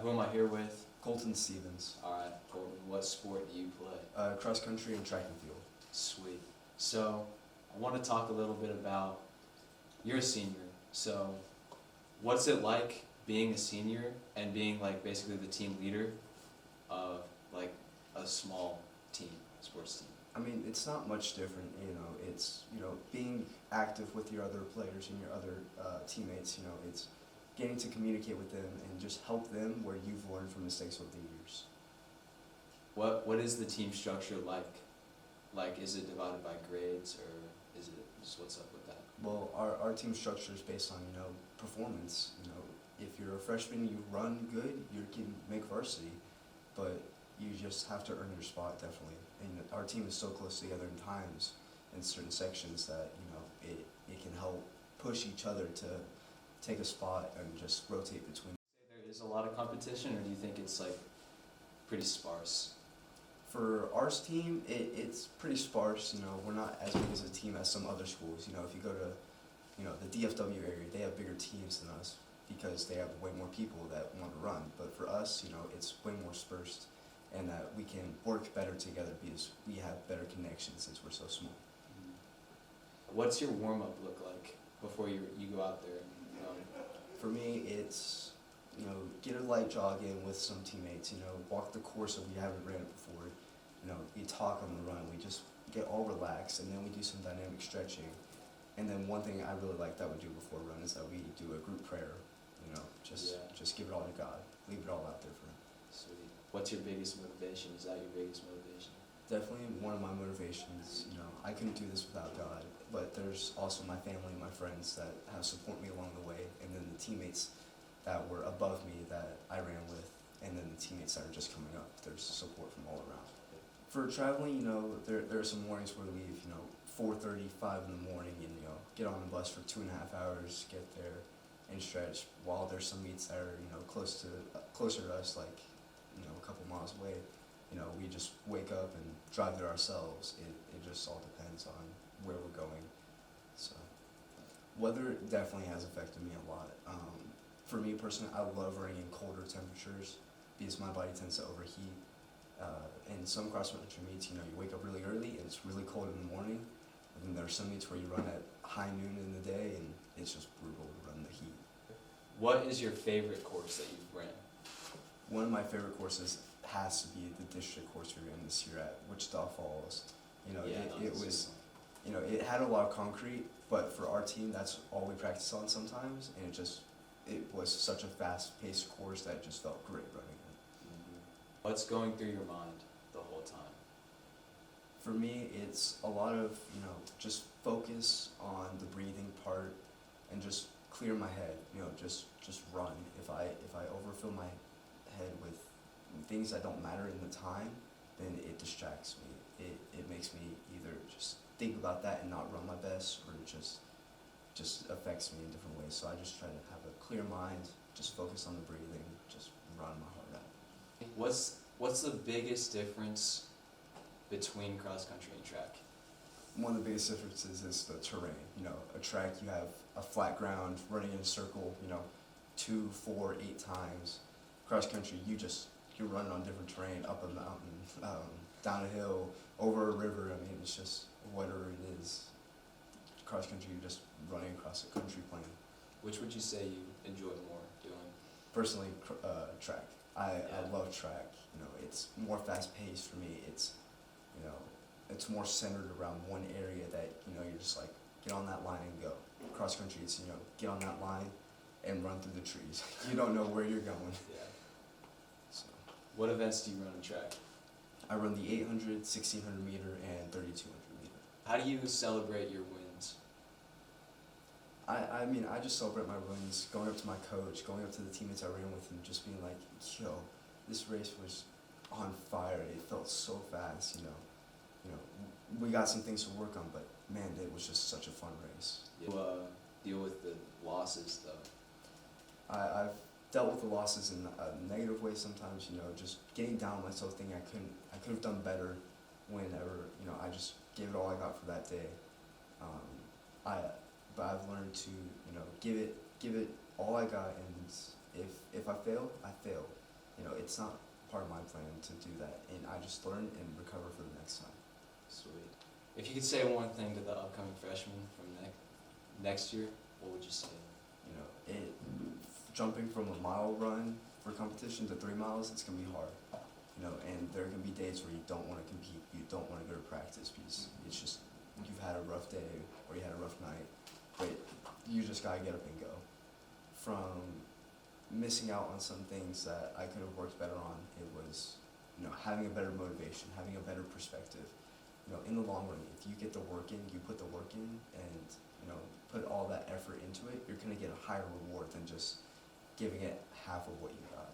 Who am I here with? Colten Stevens. All right, Colton. What sport do you play? Cross country and track and field. Sweet. So, I want to talk a little bit about, you're a senior, so what's it like being a senior and being like basically the team leader of like a small team, sports team? I mean, it's not much different, it's, being active with your other players and your other teammates, it's getting to communicate with them and just help them where you've learned from mistakes over the years. What is the team structure like? Like, is it divided by grades, or is it just what's up with that? Well, our team structure is based on, performance. If you're a freshman, you run good, you can make varsity, but you just have to earn your spot, definitely. And our team is so close together in times in certain sections that, it can help push each other to take a spot and just rotate between. There is a lot of competition, or do you think it's like pretty sparse? For our team, it's pretty sparse. We're not as big as a team as some other schools. If you go to, the DFW area, they have bigger teams than us because they have way more people that want to run. But for us, it's way more dispersed, and that we can work better together because we have better connections since we're so small. What's your warm-up look like before you go out there and run? For me, it's, get a light jog in with some teammates, walk the course if we haven't ran it before. We talk on the run, we just get all relaxed, and then we do some dynamic stretching. And then one thing I really like that we do before a run is that we do a group prayer, just give it all to God, leave it all out there for Him. Sweet. What's your biggest motivation? Is that your biggest motivation? Definitely one of my motivations. I couldn't do this without God, but there's also my family and my friends that have supported me along the way, and then the teammates that were above me that I ran with, and then the teammates that are just coming up. There's support from all around. For traveling, there are some mornings where we leave, 4:30, 5 in the morning, and get on the bus for 2.5 hours, get there, and stretch. While there's some meets that are closer to us, like a couple miles away. We just wake up and drive there ourselves. It just all depends on where we're going. So, weather definitely has affected me a lot. For me personally, I love running in colder temperatures because my body tends to overheat. In some cross-country meets, you wake up really early and it's really cold in the morning. And then there are some meets where you run at high noon in the day and it's just brutal to run the heat. What is your favorite course that you've ran? One of my favorite courses has to be the district course we ran this year at Wichita Falls. It was, it had a lot of concrete, but for our team, that's all we practiced on sometimes, and it was such a fast-paced course that it just felt great running it. Mm-hmm. What's going through your mind the whole time? For me, it's a lot of, just focus on the breathing part and just clear my head, just run. If I overfill my head with things that don't matter in the time, then it distracts me. It makes me either just think about that and not run my best, or it just affects me in different ways. So I just try to have a clear mind, just focus on the breathing, just run my heart out. What's the biggest difference between cross country and track? One of the biggest differences is the terrain. A track, you have a flat ground running in a circle, 2, 4, 8 times. Cross country, you're running on different terrain, up a mountain, down a hill, over a river. I mean, it's just whatever it is. Cross country, you're just running across a country plain. Which would you say you enjoy more doing? Personally, track. I love track. It's more fast-paced for me. It's more centered around one area that you're just like, get on that line and go. Cross country, it's get on that line and run through the trees. You don't know where you're going. Yeah. So, what events do you run in track? I run the 800, 1600 meter, and 3200 meter. How do you celebrate your wins? I mean, I just celebrate my wins, going up to my coach, going up to the teammates I ran with, and just being like, yo, this race was on fire. It felt so fast, we got some things to work on, but man, it was just such a fun race. You deal with the losses, though. I've dealt with the losses in a negative way sometimes, just getting down on myself, thinking I could have done better whenever, I just gave it all I got for that day. But I've learned to, give it all I got, and if I fail, I fail. you know, it's not part of my plan to do that, and I just learn and recover for the next time. Sweet. If you could say one thing to the upcoming freshmen from next year, what would you say? You know, jumping from a mile run for competition to 3 miles, it's gonna be hard. You know, and there can be days where you don't want to compete, you don't want to go to practice because it's just you've had a rough day or you had a rough night, but you just gotta get up and go. From missing out on some things that I could have worked better on, it was, you know, having a better motivation, having a better perspective. You know, in the long run, if you get the work in, you put the work in, and you know, put all that effort into it, you're gonna get a higher reward than just giving it half of what you got.